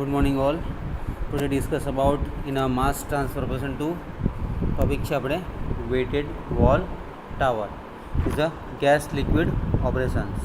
Good morning all. Today discuss about in a mass transfer person to topic છે આપણે weighted wall tower is a gas liquid operations.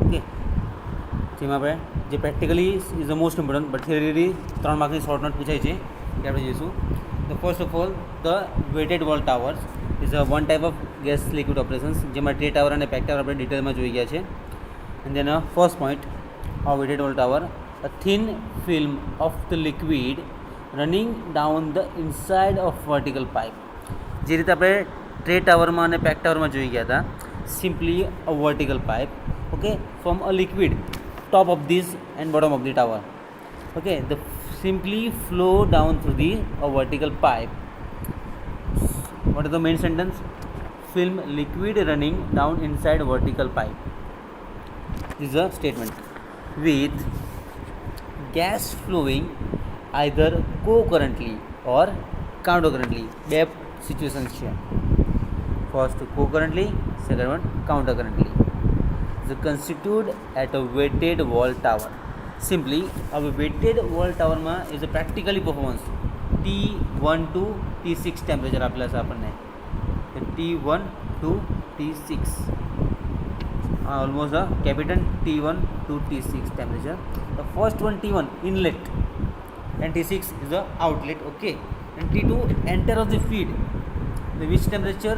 Okay, જેમાં આપણે જે practically is the most important but theory 3 માર્કની short note પૂછાય છે એ આપણે જોઈશું. The first of all the weighted wall towers is a one type of gas liquid operations જેમાં ટ્રે ટાવર અને પેક ટાવર આપણે ડિટેલમાં જોઈ ગયા છે. And then first point of weighted wall tower, a thin film of the liquid running down the inside of vertical pipe. જે રીતે આપણે ટ્રે ટાવરમાં અને પેક ટાવરમાં જોઈ ગયા હતા, simply a vertical pipe, okay, from a liquid top of this and bottom of the tower, okay, the simply flow down through the a vertical pipe. What is the main sentence? Film liquid running down inside vertical pipe. This is a statement. With gas flowing either co-currently or counter-currently. બે situations છે. First co-currently, second one counter-currently. Is constituted at a weighted wall tower. Simply, a weighted wall tower માં is a practically performance T1 to T6 temperature આપેલા છે આપણને. T1 to T6. Almost a capital T1 to T6 temperature. The first one T1 inlet and T6 is the outlet, okay, and T2 enter of the feed. The which temperature?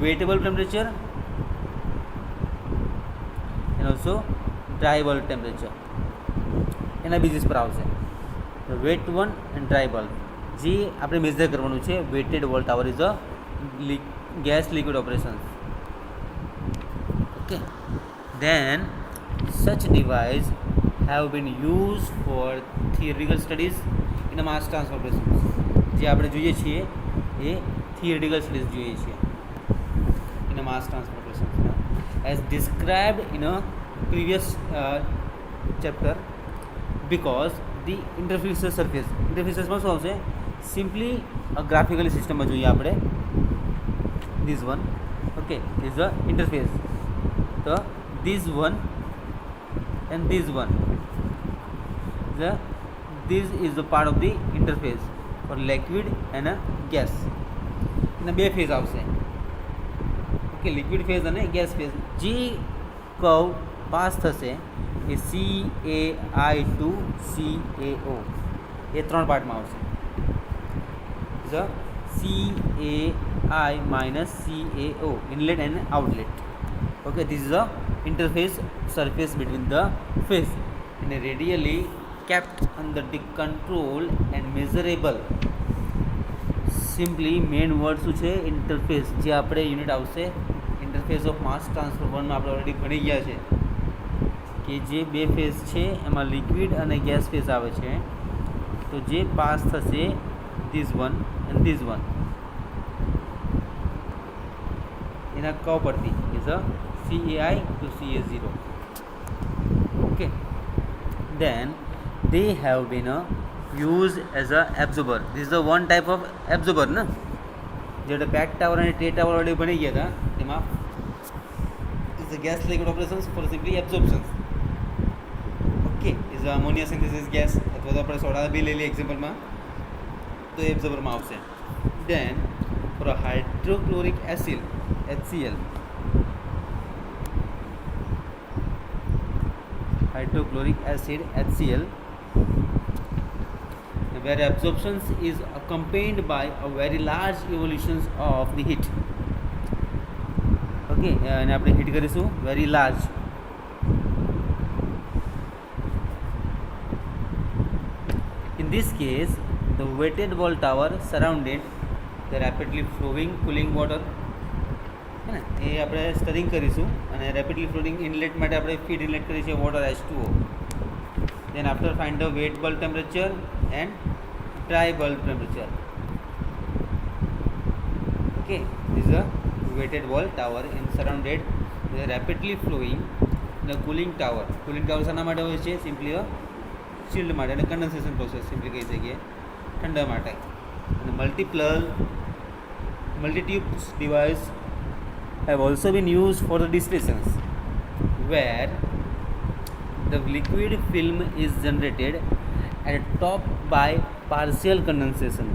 Weightable temperature and also dry bulb temperature. એના basis પર આવશે wet one and dry bulb. જે આપણે measure કરવાનું છે wetted wall tower is a gas liquid operations. Okay, then such device have been used for theoretical studies in a mass transfer operations. જે આપણે જોઈએ છીએ એ theoretical studies જોઈએ છીએ in a mass transfer operations as described in a previous chapter, because the interface surface માં શું આવશે? Simply a graphical system માં જોઈએ આપણે this one, okay, is the interface. So this one and this one, this is the part of the interface for liquid and a gas. એના બે phase આવશે, okay, liquid phase અને gas phase. જે curve pass થશે એ CAI two CAO એ ત્રણ પાર્ટમાં આવશે. CAI minus CAO, inlet and outlet. Okay, this is the interface surface between the phase and radially kept under the control and measurable. Simply main word શું છે? Interface. જે આપણે unit આવશે interface of mass transfer વનમાં આપણે already ભણી ગયા છે કે જે બે ફેઝ છે એમાં લિક્વિડ અને ગેસ ફેઝ આવે છે. તો જે પાસ થશે this one and this one એના કર્વ પરથી is a CAI to CA0. Okay, then they have been used as a absorber. This is the one type of absorber, na જેટલે pack tower અને tray tower already બની ગયા હતા તેમાં is the gas liquid operations for simply absorption. Okay, is the ammonia synthesis gas અથવા તો આપણે soda બી લઈ લઈએ એક્ઝામ્પલમાં તો એ એબ્ઝોર્બરમાં આવશે. Then for a hydrochloric acid HCl, hydrochloric acid HCl, where absorption is accompanied by a very large evolutions of the heat. Okay, અને આપણે heat કરીશું very large. In this case the weighted wall tower surrounded the rapidly flowing cooling water. એ આપણે સ્ટરિંગ કરીશું અને rapidly floating inlet માટે આપણે feed inlet કરીએ છીએ water H2O. Then after find the wet bulb temperature and dry bulb temperature. Okay, this is a wetted wall tower in surrounded rapidly flowing the cooling tower. Cooling tower શાના માટે હોય છે? Simply shield માટે અને કન્ડન્સેશન process simply કહી શકીએ ઠંડા માટે. અને મલ્ટીટ્યુબ્સ device have also been used for the distillations, where the liquid film is generated and top by partial condensation.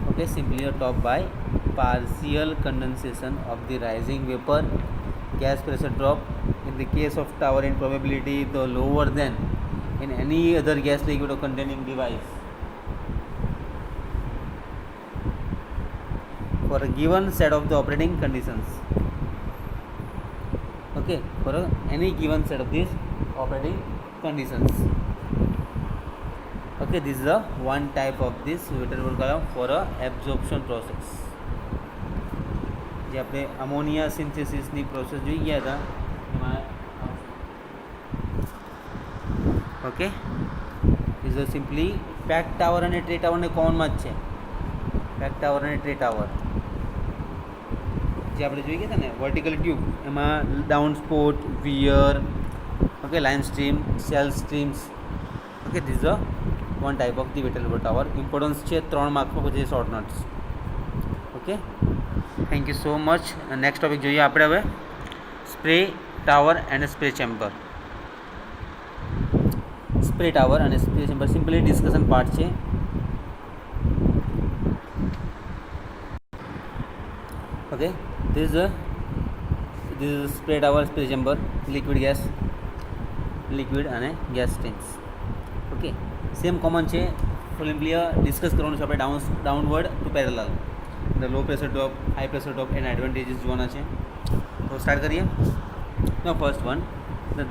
Okay, simply a top by partial condensation of the rising vapor. Gas pressure drop in the case of tower in probability the lower than in any other gas, liquid or containing device for a given set of the operating conditions. Okay, for any given set of these operating conditions. Okay, this is a one type of this weighted vapor column for a absorption process. જે આપણે ammonia સિન્થેસિસની process જોઈ ગયા હતા એમાં okay is a simply pack tower અને tray ટાવરને કોમનમાં જ છે. પેક ટાવર અને ટ્રે ટાવર જે આપણે જોઈ ગયા હતા ને વર્ટિકલ ટ્યુબ એમાં down spout, weir, okay, line stream, cell streams. Okay, this is a one type of the wetted water tower. Importance છે 3 માર્ક્સમાં પછી short notes. Okay, thank you so much. Next topic જોઈએ આપણે હવે spray tower and spray chamber. Spray tower અને spray chamber simply discussion part છે. Okay, this is spray tower, spray chamber, liquid અને gas streams. Okay, same common છે. Simply discuss કરવાનું છે આપણે downward to parallel. The low pressure drop, high pressure drop એના advantages જોવાના છે. તો સ્ટાર્ટ કરીએ. No first one,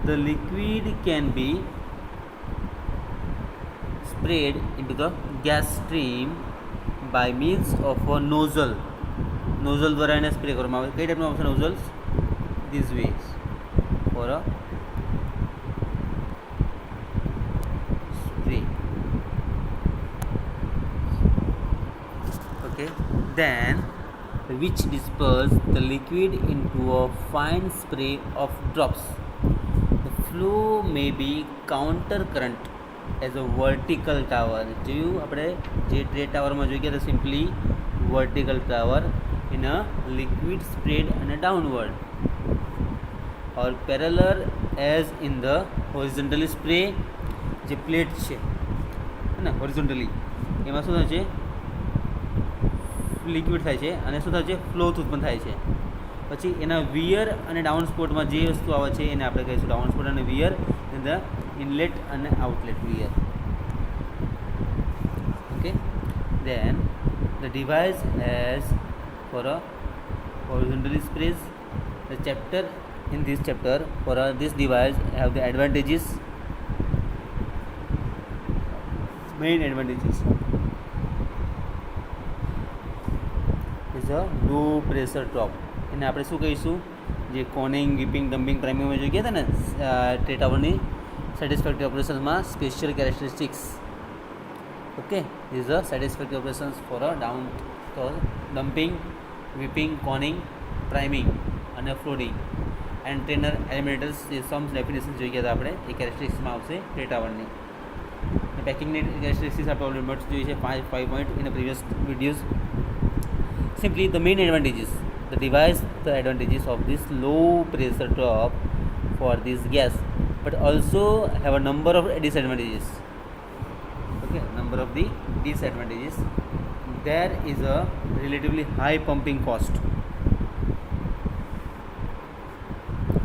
the liquid can be spread into the gas stream by means of a nozzle. Nozzle દ્વારા એને સ્પ્રે કરવામાં આવે. કઈ ટાઈપનું આવશે nozzles? This ways for a spray. Okay, then which disperse the liquid into a fine spray of drops. The flow may be counter current as a vertical tower. જોયું આપણે જે ટ્રે ટાવરમાં જોઈ ગયા simply vertical tower in a liquid sprayed and a downward, or parallel as in the horizontally spray. જે plate છે ને horizontally એમાં શું થાય છે? લિક્વિડ થાય છે અને શું થાય છે? ફ્લોથ ઉત્પન્ન થાય છે. પછી એના વિયર અને ડાઉન સ્પોટમાં જે વસ્તુ આવે છે એને આપણે કહીશું ડાઉન સ્પોટ અને વિયર ઇન ધ ઇનલેટ અને outlet weir. Okay, then the device has for a horizontally sprays. The chapter in this chapter for this device have the advantages, main advantages is a low pressure drop. એને આપણે શું કહીશું? જે કોનિંગ, whipping, dumping, પ્રાઇમિંગમાં જોઈ ગયા હતા ને tray ટાવરની સેટિસ્ફેક્ટરી ઓપરેશનમાં special characteristics. Okay, this are satisfactory operations for a down dumping, weeping, coning, priming અને ફ્લોડિંગ એન્ડ ટ્રેનર એલિમિનેટર્સ. એ સમ્સ ડેફિનેશન જોઈ ગયા હતા આપણે. એ કેરેક્ટરિસ્ટિક્સમાં આવશે ટ્રે ટાવરની. પેકિંગની કેરેક્ટરિસ્ટિક્સ આપણે ઓલરેડી નોટ્સ જોઈ છે 5 point in previous videos. Simply the main advantages, the device, the advantages of this low pressure drop for this gas, but also have a number of disadvantages. Okay, number of the disadvantages. There is a relatively high pumping cost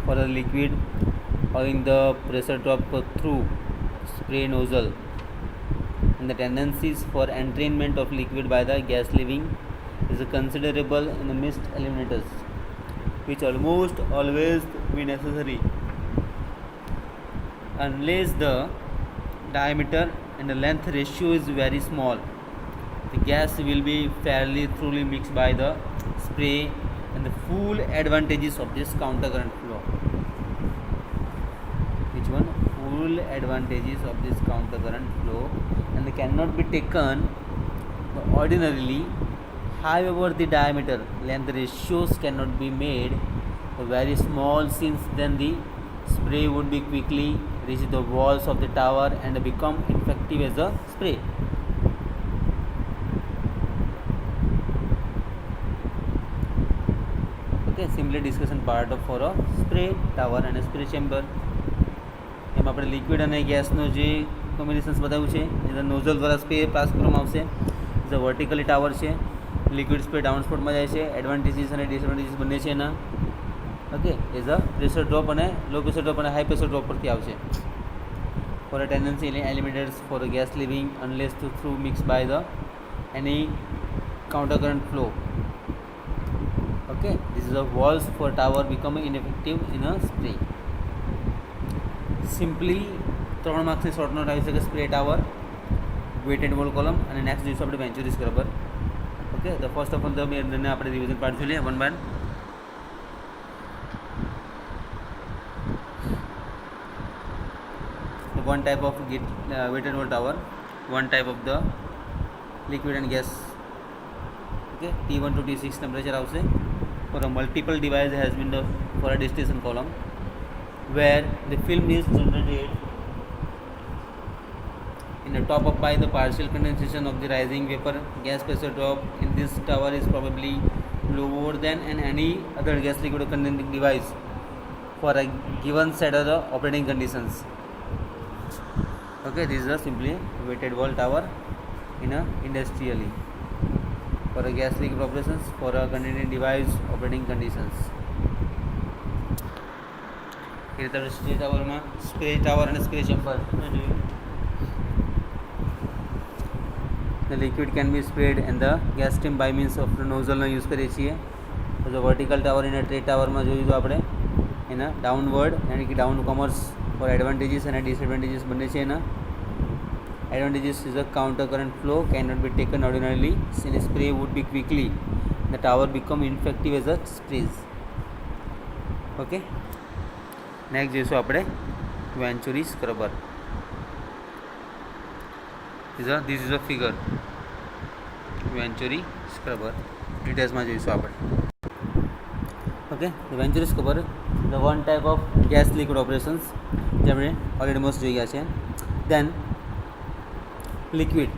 for a liquid owing the pressure drop through spray nozzle and the tendencies for entrainment of liquid by the gas leaving is considerable in the mist eliminators, which almost always be necessary unless the diameter and the length ratio is very small. The gas will be fairly thoroughly mixed by the spray and the full advantages of this counter current flow. Which one? Full advantages of this counter current flow, and they cannot be taken ordinarily. However, the diameter length ratios cannot be made very small, since then the spray would be quickly reach the walls of the tower and become effective as a spray. Okay, simply discussion part for a spray tower and a spray chamber. જેમાં આપણે liquid અને ગેસનો જે combinations બતાવ્યું છે એના nozzle દ્વારા spray pass કરવામાં આવશે. જે વર્ટિકલી ટાવર છે, લિક્વિડ સ્પ્રે ડાઉન સ્પોટમાં જાય છે. એડવાન્ટેજીસ અને ડિસએડવાન્ટેજીસ બંને છે એના. Okay, as a pressure drop અને લો પ્રેશર ડ્રોપ અને હાઈ પ્રેશર ડ્રોપ પરથી આવશે. For a tendency eliminates for a gas leaving unless through mixed by the any counter current flow. Okay, this is a walls for tower becoming ineffective in a spray. Simply 3 માર્ક્સની short note આવી શકે spray tower, wetted wall column અને next જોઈશું આપણે venturi scrubber. Okay, તો first of all તો બંને આપણે રિવિઝન પાર્ટ જોઈ લઈએ one by. One type of weighted wall tower, one type of the liquid and gas. Okay, T1 to T6 temperature આવશે. For a multiple device has been the for a distillation column where the film is generated in the top up by the partial condensation of the rising vapor. Gas pressure drop in this tower is probably lower than in any other gas liquid condensing device for a given set of the operating conditions. Okay, this is a simply weighted wall tower in a industrially for a gas liquid operations for a condensing device operating conditions. Here the spray tower માં spray tower and spray chamber. The liquid can be sprayed and the gas stream by means of the nozzle નો use કરીએ છીએ. તો જો vertical tower અને tray ટાવરમાં જોયું તો આપણે એના ડાઉનવર્ડ યાની કે ડાઉન કમર્સ ફોર એડવાન્ટેજીસ અને ડિસએડવાન્ટેજીસ બંને છે એના. Advantages is a counter current flow cannot be taken ordinarily since spray would be quickly the tower become ineffective as a sprays. Okay, next જોઈશું આપણે venturi scrubber. This is a figure venturi scrubber ડિટેલ્સમાં જોઈશું આપણે. Okay, venturi scrubber the one type of gas liquid operations જે આપણે already most જોઈ ગયા છે. Then liquid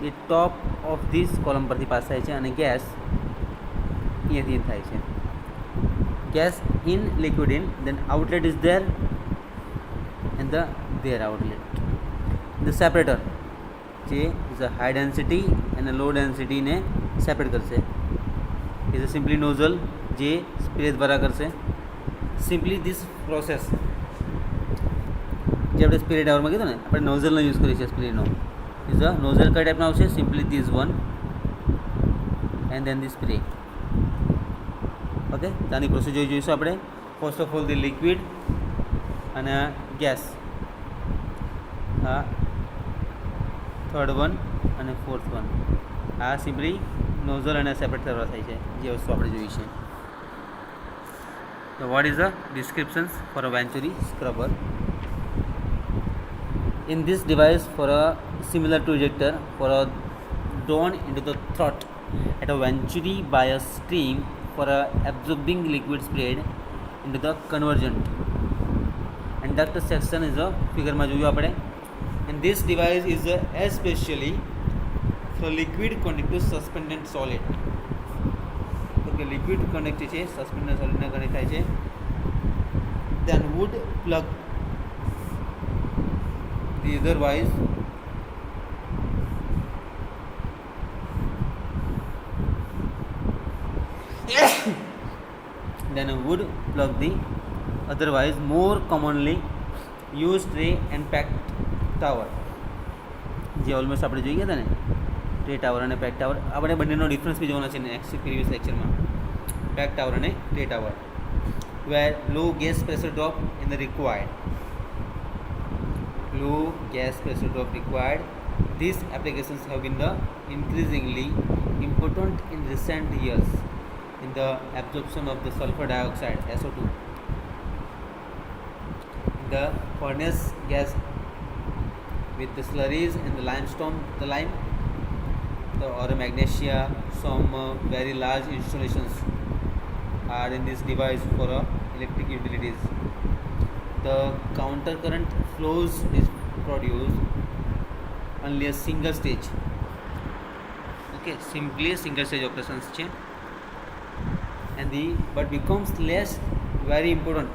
એ ટોપ ઓફ ધીસ કોલમ પરથી પાસ થાય છે અને ગેસ અહીંયાથી ઇન થાય છે. Gas in liquid in then outlet is there and there outlet. The separator જે ઇઝ અ હાઈ ડેન્સિટી અને લો ડેન્સિટીને સેપરેટ કરશે. ઇઝ અ સિમ્પલી નોઝલ જે સ્પ્રે દ્વારા કરશે. સિમ્પલી ધીસ પ્રોસેસ જે આપણે સ્પ્રે ટાવરમાં કીધું ને આપણે નોઝલનો યુઝ કરીએ છીએ સ્પ્રેનો. ઇઝ અ નોઝલ કઈ ટાઈપનો આવશે? Simply this one and then the spray. Okay, તો આની પ્રોસિજર જોઈશું આપણે. First of all the liquid અને ગેસ, આ થર્ડ વન અને ફોર્થ વન, આ સિમ્પલી નોઝલ અને સેપરેટ કરવા થાય છે જે વસ્તુ આપણે જોઈ છે. So what is the descriptions for a Venturi scrubber? In this device, for a similar to ejector, for a drawn into the throat at a Venturi by a stream for a absorbing liquid sprayed into the convergent. And duct section is a figure માં જોયું આપણે. And this device is especially for liquid connect to suspended solid. Okay, liquid connect છે suspended solid ને connect થાય છે. Then would plug the otherwise then would plug the otherwise more commonly used tray and packed tower. જે almost આપણે જોઈ ગયા હતા ને ટ્રે ટાવર અને પેક ટાવર, આપણે બંનેનો ડિફરન્સ બી જોવાના છે નેક્સ્ટ પ્રીવિયસ લેક્ચરમાં. પેક ટાવર અને tray tower where low gas pressure drop in the required. Low gas pressure drop required. These applications have been the increasingly important in recent years in the absorption of the sulfur dioxide SO2. The furnace gas with the slurries and the limestone, the lime, or magnesia, some very large installations are in this device for electric utilities. The counter current flows is produced only a single stage. Okay, simply a single stage operations છે. And but becomes less very important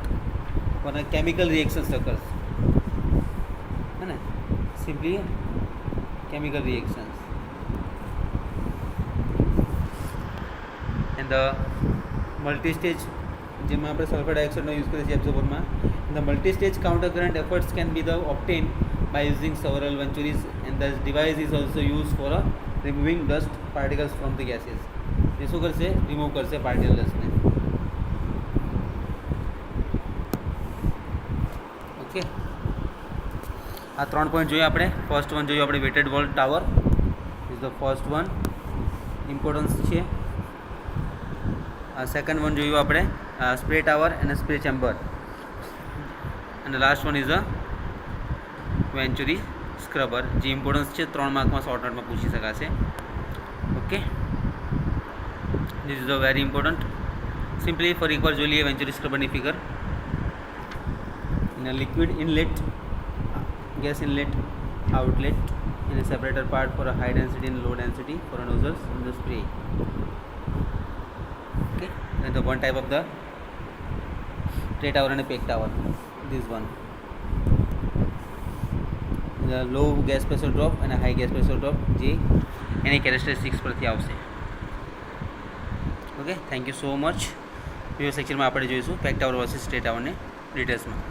when a chemical reaction occurs. है ने simply chemical reactions and the multistage જેમાં આપણે sulphur ડાયોક્સાઇડનો use કરીએ છીએ એબ્ઝોર્બરમાં the multistage counter current efforts can be the obtain by using several venturis and the device is also use for removing dust particles from the gases એ શું કરશે remove કરશે પાર્ટિકલ ડસ્ટને ઓકે આ 3 point જોઈએ આપણે ફર્સ્ટ વન જોયું આપણે wetted wall tower is the first one importance છે સેકન્ડ વન જોયું આપણે સ્પ્રે ટાવર અને સ્પ્રે ચેમ્બર અને last one is a venturi scrubber જે ઇમ્પોર્ટન્સ છે 3 માર્કમાં શોર્ટ નોટમાં પૂછી શકાશે okay this is a very important simply ફરી એકવાર જોઈ લઈએ વેન્ચુરી સ્ક્રબરની figure in a liquid inlet gas inlet outlet in a separator part for a high density and low density for a nozzles in the spray okay and the one type of the spray tower and a peg tower this one the low gas pressure drop and a high gas pressure drop જે એની characteristics પરથી આવશે okay thank you so much video સેક્શનમાં આપણે જોઈશું peg tower versus spray ટાવરને ડિટેલ્સમાં